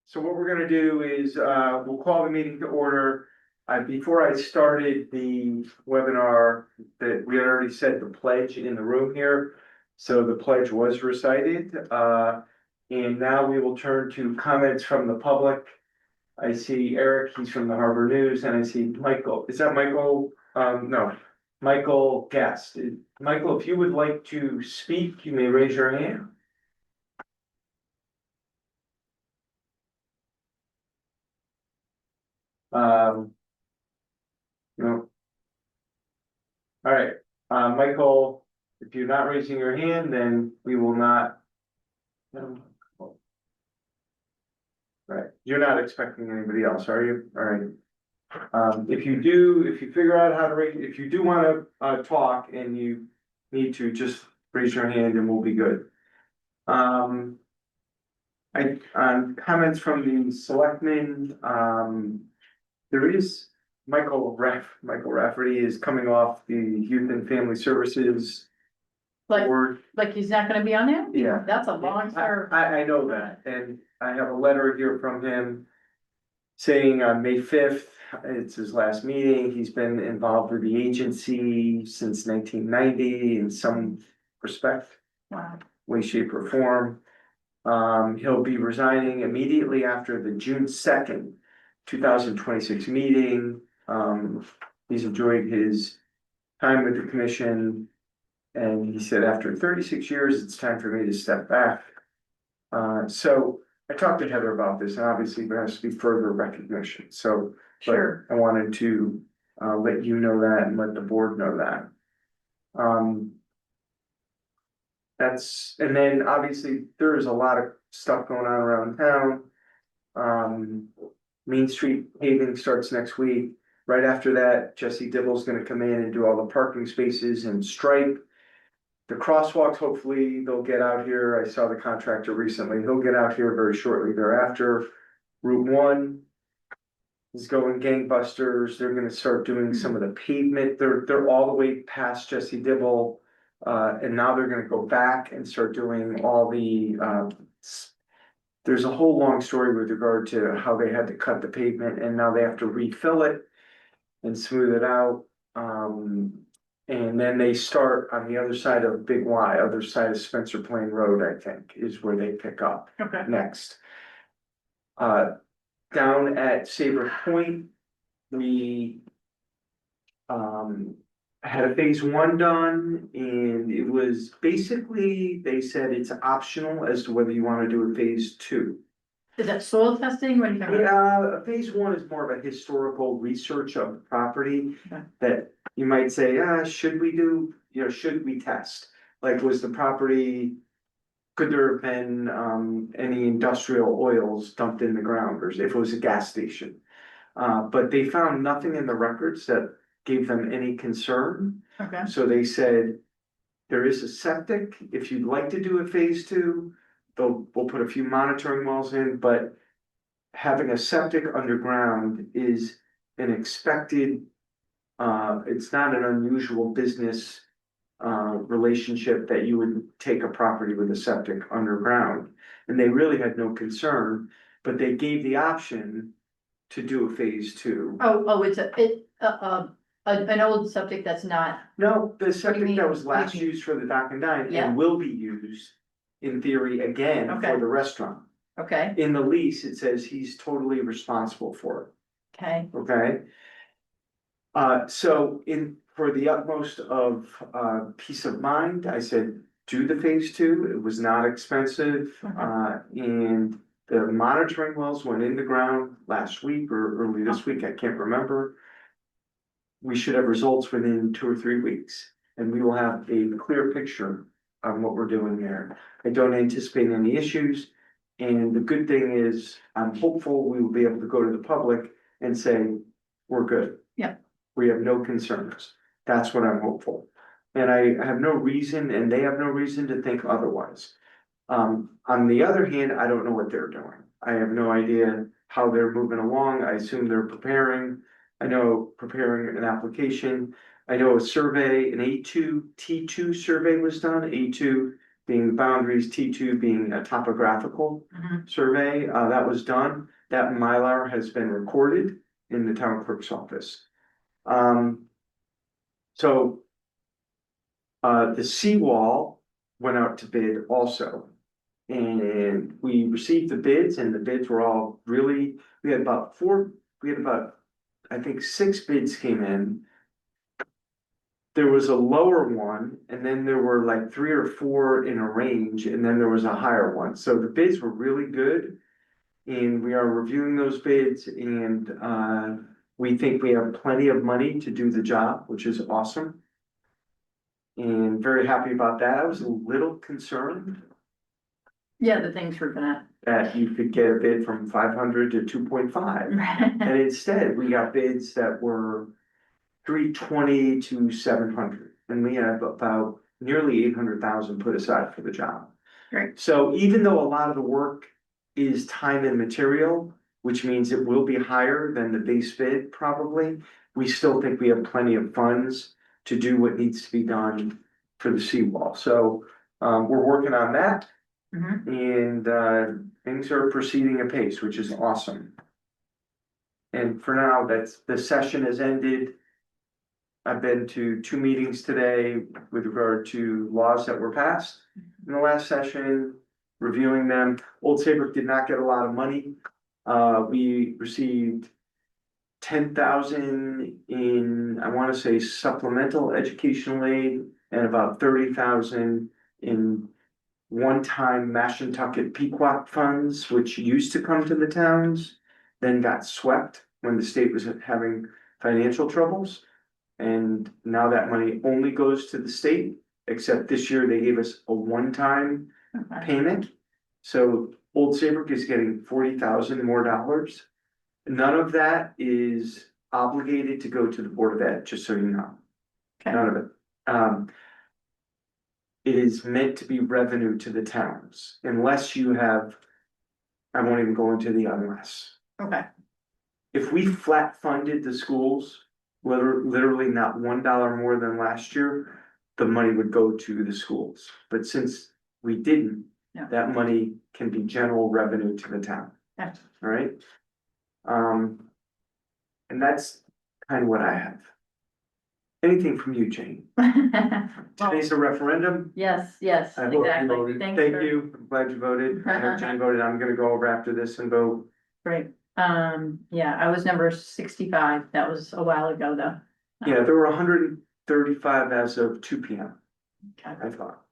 So what we're gonna do is, we'll call the meeting to order. Before I started the webinar, that we had already said the pledge in the room here. So the pledge was recited, and now we will turn to comments from the public. I see Eric, he's from the Harbor News, and I see Michael. Is that Michael? No, Michael Guest. Michael, if you would like to speak, you may raise your hand. No. All right, Michael, if you're not raising your hand, then we will not. Right, you're not expecting anybody else, are you? All right. If you figure out how to raise, if you do wanna, talk and you need to, just raise your hand and we'll be good. Comments from the selectmen, there is Michael Rafferty is coming off the Youth and Family Services Like, board. like he's not gonna be on there? Yeah. That's a long term. I know that, and I have a letter here from him saying on May 5th, it's his last meeting. He's been involved with the agency since 1990 in some respect, Wow. way, shape, or form. He'll be resigning immediately after the June 2nd, 2026 meeting. He's enjoyed his time with the commission. And he said, after 36 years, it's time for me to step back. So I talked to Heather about this, and obviously there has to be further recognition, so. but Sure. I wanted to, let you know that and let the board know that. And then obviously there is a lot of stuff going on around town. Main Street paving starts next week. Right after that, Jesse Dibble's gonna come in and do all the parking spaces and stripe. The crosswalks, hopefully they'll get out here. I saw the contractor recently. He'll get out here very shortly thereafter. Route 1 is going gangbusters. They're gonna start doing some of the pavement. They're all the way past Jesse Dibble. And now they're gonna go back and start doing all the, there's a whole long story with regard to how they had to cut the pavement and now they have to refill it and smooth it out. And then they start on the other side of Big Y, other side of Spencer Plain Road, I think, is where they pick up Okay. next. Down at Saybrook Point, we had a phase 1 done, and it was basically, they said it's optional as to whether you wanna do a phase 2. Is that soil testing? What are you talking about? Yeah, phase 1 is more of a historical research of the property Okay. that you might say, should we do, should we test? Like, was the property, could there have been any industrial oils dumped in the ground, or if it was a gas station? But they found nothing in the records that gave them any concern. Okay. So they said, there is a septic, if you'd like to do a phase 2, we'll put a few monitoring wells in, but having a septic underground is an expected, it's not an unusual business relationship that you would take a property with a septic underground. And they really had no concern, but they gave the option to do a phase 2. It's an old septic that's not, No, the septic mean? that was What do you last mean? used for the Dock and Dine Yeah. and will be used in theory again Okay. for the restaurant. okay, In the lease, it says he's totally responsible for okay, it, okay? So for the utmost of peace of mind, I said, do the phase 2, it was not expensive. And the monitoring wells went in the ground last week or early this week, I can't remember. We should have results within 2 or 3 weeks, and we will have a clear picture on what we're doing there. I don't anticipate any issues, and the good thing is, I'm hopeful we will be able to go to the public and say, we're good. Yeah. We have no concerns. That's what I'm hopeful. And I have no reason, and they have no reason to think otherwise. On the other hand, I don't know what they're doing. I have no idea how they're moving along. I assume they're preparing. I know preparing an application. I know a survey, an A2, T2 survey was done. A2 being the boundaries, T2 being a topographical Mhm. survey, that was done. That Mylar has been recorded in the town clerk's office. So the seawall went out to bid also. And we received the bids and the bids were all really, we had about, I think 6 bids came in. There was a lower one and then there were like 3 or 4 in a range and then there was a higher one. So the bids were really good. And we are reviewing those bids and we think we have plenty of money to do the job, which is awesome. And very happy about that. I was a little concerned Yeah, the things we're gonna. that you could get a bid from 500 to 2.5. And instead, we got bids that were 320 to 700. And we have about nearly 800,000 put aside for the job. Great. So even though a lot of the work is time and material, which means it will be higher than the base bid probably, we still think we have plenty of funds to do what needs to be done for the seawall. So we're working on that. Mhm. And things are proceeding apace, which is awesome. And for now, the session has ended. I've been to 2 meetings today with regard to laws that were passed in the last session, reviewing them. Old Saybrook did not get a lot of money. We received 10,000 in, I want to say, supplemental educational aid and about 30,000 in one-time Mashantucket Pequot funds, which used to come to the towns, then got swept when the state was having financial troubles. And now that money only goes to the state, except this year they gave us a one-time Okay. payment. So Old Saybrook is getting 40,000 more dollars. None of that is obligated to go to the Board of Ed, just so you know. Okay. None of it. It is meant to be revenue to the towns unless you have, I won't even go into the unless. Okay. If we flat funded the schools, literally not $1 more than last year, the money would go to the schools. But since we didn't, Yeah. that money can be general revenue to the town, Yeah. all right? And that's kind of what I have. Anything from you, Jane? Well, Today's a referendum. yes, yes, I hope you exactly. voted. Thanks Thank for- you. I'm glad you voted. I know Jane voted. I'm gonna go over after this and vote. Great. Yeah, I was number 65. That was a while ago, though. Yeah, there were 135 as of 2 p.m. Okay. I thought.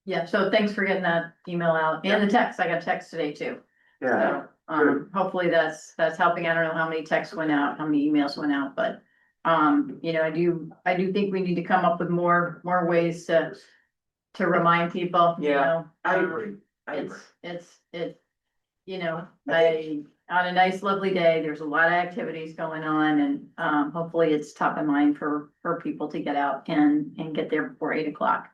Yeah, so thanks for getting that email out and the text. I got a text today too. Yeah, So, hopefully that's helping. I don't know how many texts went out, how many emails went out, but, you know, I do think we need to come up with more ways to remind people, you Yeah, know. I agree. I agree. It's, you know, on a nice lovely day, there's a lot of activities going on and, hopefully it's top of mind for people to get out and get there before 8 o'clock.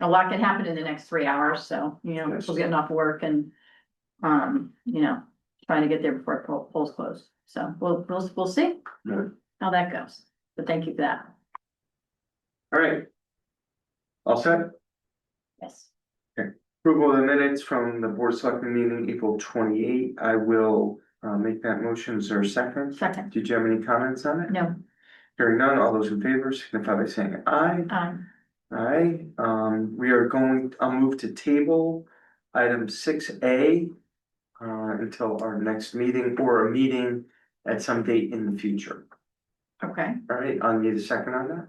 A lot can happen in the next 3 hours, so, you know, Yes. people getting off work and, you know, trying to get there before polls close. So we'll see Yeah. how that goes. But thank you for that. All right. All set? Yes. Approval of the minutes from the Board of Selectmen meeting April 28. I will make that motion. Is there a second? Second. Did you have any comments on it? No. Hearing none, all those in favor signify by saying aye. Aye, I'll move to table item 6A until our next meeting or a meeting at some date in the future. Okay. All right, I'll need a second on that.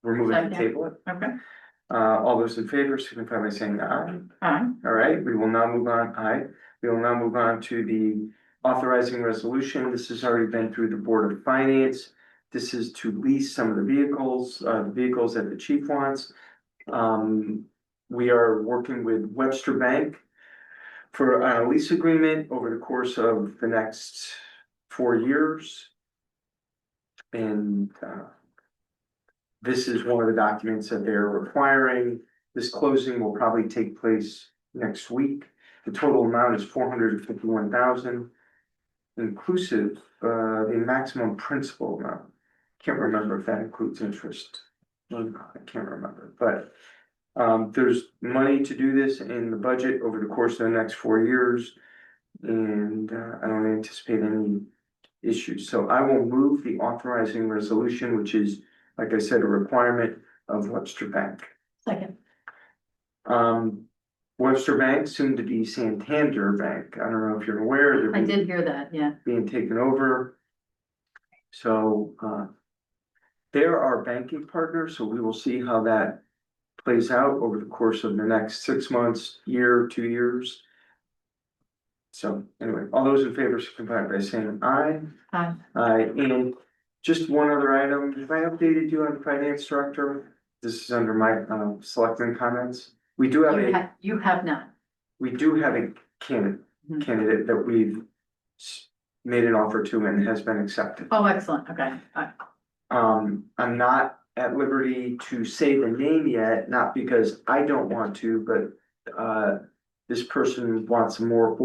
We're moving to Second. table it. Okay. All those in favor signify by saying aye. Aye. All right, we will now move on, we will now move on to the authorizing resolution. This has already been through the Board of Finance. This is to lease some of the vehicles that the chief wants. We are working with Webster Bank for a lease agreement over the course of the next 4 years. And this is one of the documents that they're requiring. This closing will probably take place next week. The total amount is 451,000, inclusive the maximum principal amount. Can't remember if that includes interest. I can't remember, but There's money to do this in the budget over the course of the next 4 years. And I don't anticipate any issues. So I will move the authorizing resolution, which is, like I said, a requirement of Webster Bank. Second. Webster Bank, soon to be Santander Bank. I don't know if you're aware, I they're did hear that, yeah. being taken over. So they're our banking partner, so we will see how that plays out over the course of the next 6 months, year, 2 years. So anyway, all those in favor signify by saying aye. Aye. Aye, and just one other item, have I updated you on finance director? This is under my selectmen comments. We do have You have not. we do have a Mhm. candidate that we've made an offer to and has been accepted. Oh, excellent, okay. I'm not at liberty to say the name yet, not because I don't want to, but this person wants a more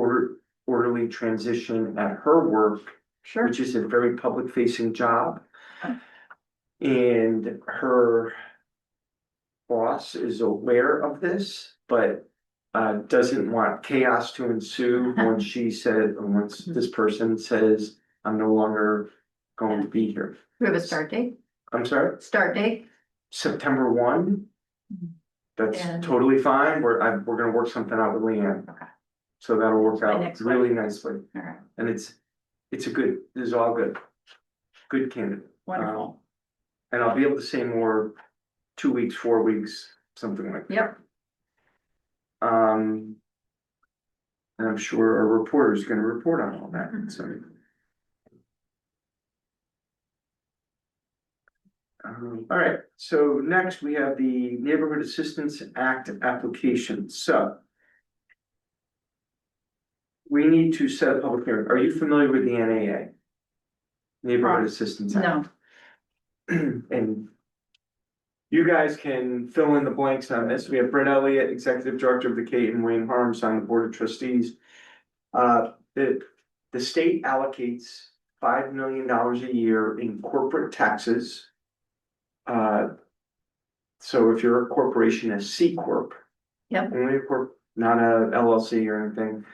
orderly transition at her work, Sure. which is a very public facing job. Okay. And her boss is aware of this, but doesn't want chaos to ensue when she said, or once this person says, I'm no longer going to be here. We have a start date? I'm sorry, Start date? September 1. That's And- totally fine. We're gonna work something out with Leanne. Okay. So that'll work By out next really nicely. All right, And it's a good, this is all good. Good candidate. wonderful. And I'll be able to say more 2 weeks, 4 weeks, something like that. Yep, And I'm sure our reporter is gonna report on all that, so. All right, so next we have the Neighborhood Assistance Act application, so. We need to set a public hearing. Are you familiar with the NAA? Neighborhood Assistance Act? no, And you guys can fill in the blanks on this. We have Brett Elliott, Executive Director of the Kate and Wayne Harms on the Board of Trustees. The state allocates $5 million a year in corporate taxes. So if you're a corporation, a C corp. Yep. Only a corp, not a LLC or anything.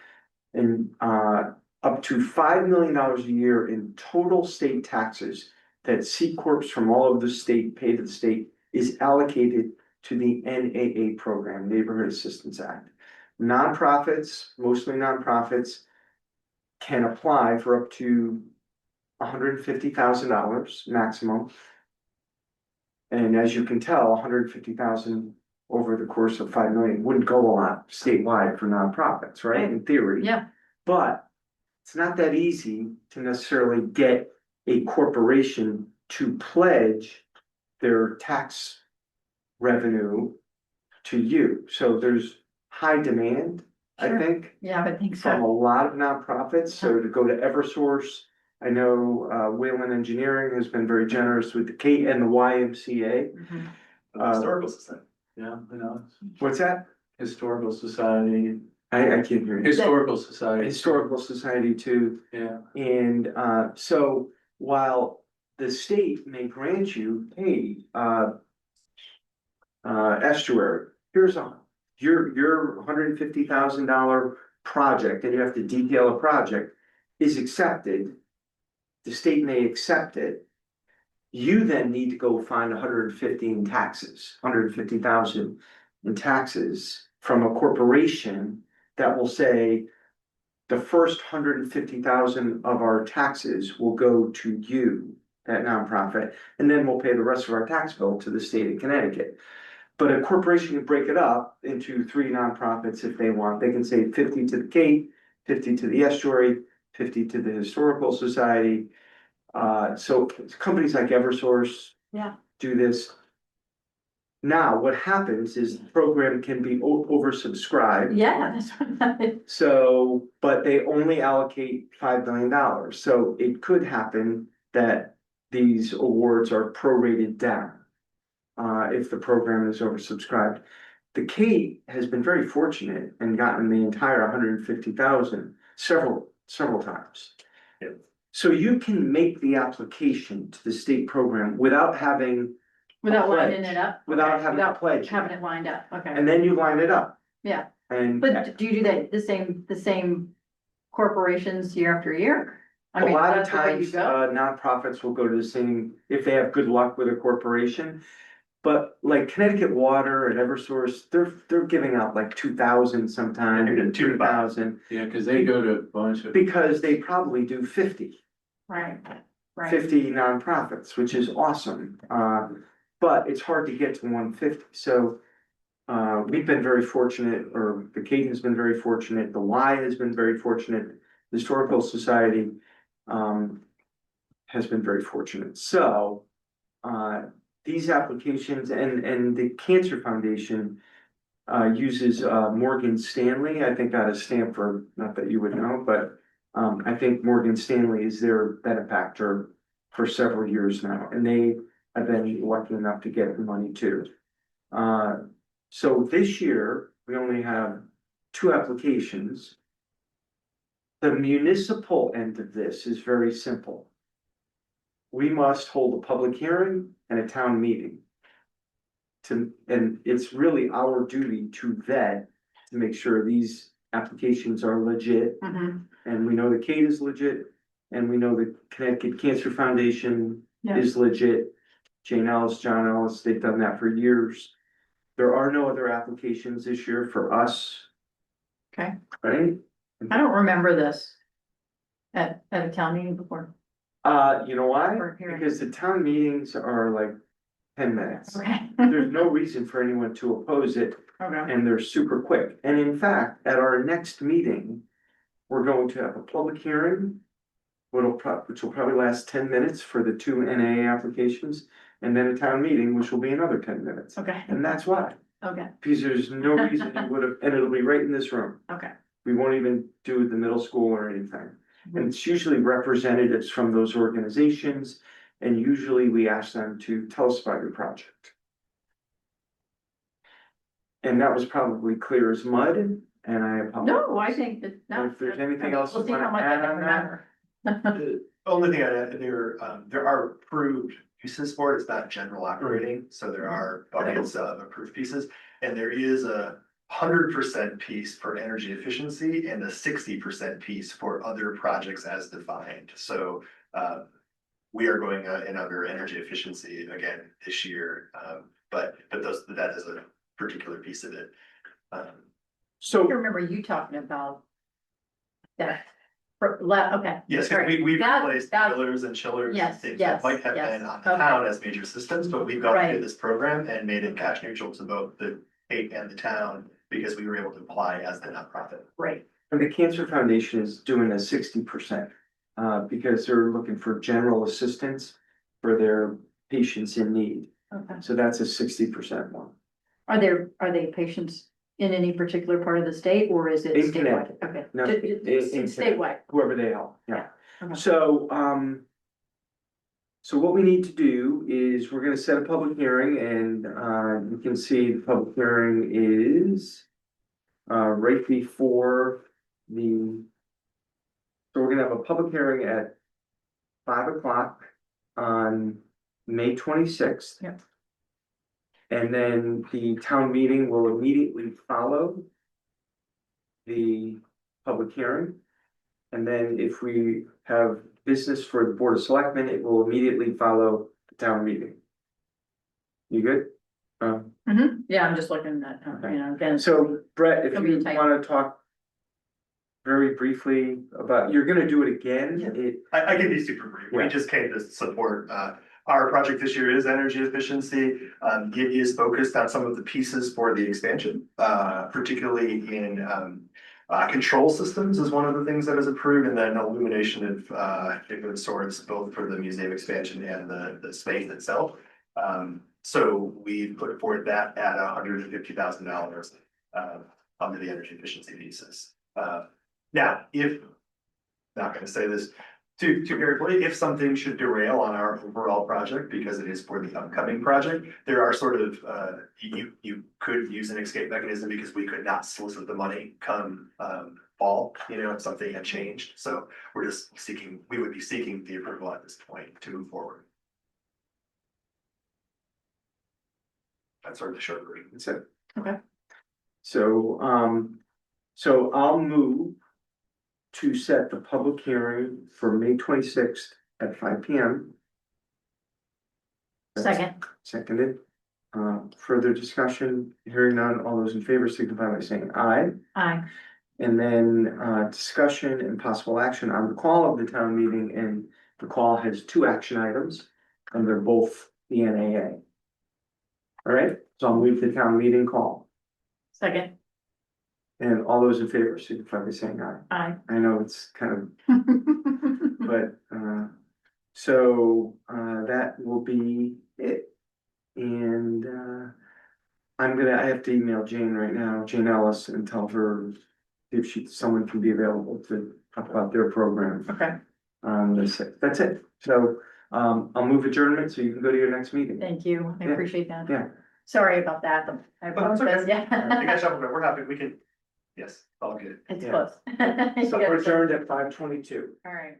And up to $5 million a year in total state taxes that C corps from all over the state pay to the state is allocated to the NAA program, Neighborhood Assistance Act. Nonprofits, mostly nonprofits, can apply for up to $150,000 maximum. And as you can tell, 150,000 over the course of 5 million wouldn't go a lot statewide for nonprofits, right? In theory. yeah, But it's not that easy to necessarily get a corporation to pledge their tax revenue to you. So there's high demand, I Sure. think, yeah, I think from a so. lot of nonprofits. So to go to Eversource, I know Whalen Engineering has been very generous with the Kate and the YMCA. Mhm. Historical Society, yeah, I know, What's that? Historical Society, I can't hear you. Historical Society. Historical Society too. Yeah, And so while the state may grant you, hey, estuary, here's your $150,000 project, and you have to detail a project, is accepted. The state may accept it. You then need to go find 150 in taxes, 150,000 in taxes from a corporation that will say, the first 150,000 of our taxes will go to you, that nonprofit, and then we'll pay the rest of our tax bill to the state of Connecticut. But a corporation can break it up into 3 nonprofits if they want. They can say 50 to the Cape, 50 to the estuary, 50 to the Historical Society. So companies like Eversource Yeah. do this. Now, what happens is the program can be oversubscribed. Yeah, that's what. So, but they only allocate $5 million. So it could happen that these awards are prorated down. If the program is oversubscribed. The Kate has been very fortunate and gotten the entire 150,000 several times. Yep. So you can make the application to the state program without having Without pledge. lining it up? Without Okay, having a without pledge. Having it lined up, okay, And then you line it up. yeah, And but do you do that, the same corporations year after year? I a mean, lot of that's the way you times, go? nonprofits will go to the same, if they have good luck with a corporation. But like Connecticut Water and Eversource, they're giving out like 2,000 sometimes, Yeah, they're 3,000, Yeah, cause they go to a bunch of. because they probably do 50. Right, right, 50 nonprofits, which is awesome. But it's hard to get to 150. So we've been very fortunate, or the Caton's been very fortunate, the Y has been very fortunate, the Historical Society has been very fortunate. So these applications and the Cancer Foundation uses Morgan Stanley. I think got a stamp for, not that you would know, but I think Morgan Stanley is their benefactor for several years now, and they have been lucky enough to get the money too. So this year, we only have 2 applications. The municipal end of this is very simple. We must hold a public hearing and a town meeting. And it's really our duty to vet, to make sure these applications are legit. mhm, And we know the Kate is legit, and we know the Connecticut Cancer Foundation yeah, is legit. Jane Ellis, John Ellis, they've done that for years. There are no other applications this year for us, okay, right? I don't remember this at a town meeting before. You know why? Or hearing. Because the town meetings are like 10 minutes. Okay. There's no reason for anyone to oppose it, Okay, and they're super quick. And in fact, at our next meeting, we're going to have a public hearing, which will probably last 10 minutes for the 2 NA applications, and then a town meeting, which will be another 10 minutes. okay, And that's why, okay, because there's no reason you would have, and it'll be right in this room. okay. We won't even do the middle school or anything. And it's usually representatives from those organizations, and usually we ask them to tell us about your project. And that was probably clear as mud, and I apologize. No, I think that, no. If there's anything else We'll you see how wanna much I add can on that? remember. The only thing I'd add, there are approved uses for it, it's not general operating, so there are buckets of approved pieces. And there is a 100% piece for energy efficiency and a 60% piece for other projects as defined, so. We are going in under energy efficiency again this year, but that is a particular piece of it. So. I remember you talking about that. Okay. Yes, Sorry. we've That- replaced that- chillers and chillers Yes, and things yes, that might have yes, been on the okay. town as major systems, but we've gone Right. through this program and made it cash neutral to both the state and the town because we were able to apply as the nonprofit. Right, And the Cancer Foundation is doing a 60%, because they're looking for general assistance for their patients in need. okay. So that's a 60% one. Are they patients in any particular part of the state, or is it In statewide? Connecticut. Okay. No, It's in statewide, Whoever they help, yeah. okay. So, so what we need to do is we're gonna set a public hearing, and, you can see the public hearing is right before the, so we're gonna have a public hearing at 5 o'clock on May 26th. Yep. And then the town meeting will immediately follow the public hearing. And then if we have business for the Board of Selectmen, it will immediately follow the town meeting. You good? Yeah, I'm just looking at, again. So Brett, if It'll be you tight. wanna talk very briefly about, you're gonna do it again, I can be super brief. Yeah. We just came to support, our project this year is energy efficiency. It is focused on some of the pieces for the expansion, particularly in, control systems is one of the things that is approved, and then illumination of, different sorts, both for the museum expansion and the space itself. So we put forward that at $150,000, under the energy efficiency pieces. Now, not gonna say this too carefully, if something should derail on our overall project, because it is for the upcoming project, there are sort of, you could use an escape mechanism because we could not solicit the money come, fall, if something had changed. So we're just we would be seeking the approval at this point to move forward. That's sort of the short version. That's it. Okay. So I'll move to set the public hearing for May 26th at 5 P.M. Second, Seconded. Further discussion, hearing none, all those in favor signify by saying aye. aye, And then, discussion and possible action on the call of the town meeting, and the call has two action items, and they're both the NAA. All right, so I'll move the town meeting call, second, and all those in favor signify by saying aye. aye. I know it's kind of, but, that will be it. And, I have to email Jane right now, Jane Ellis, and tell her if someone can be available to talk about their program. Okay, That's it. So, I'll move adjournment so you can go to your next meeting. thank you, I Yeah. appreciate that. Yeah. Sorry about that, I But it's okay. apologize, You yeah. guys have, we're happy, we can, yes, all good. It's Yeah. close. So we're adjourned at 5:22. All right.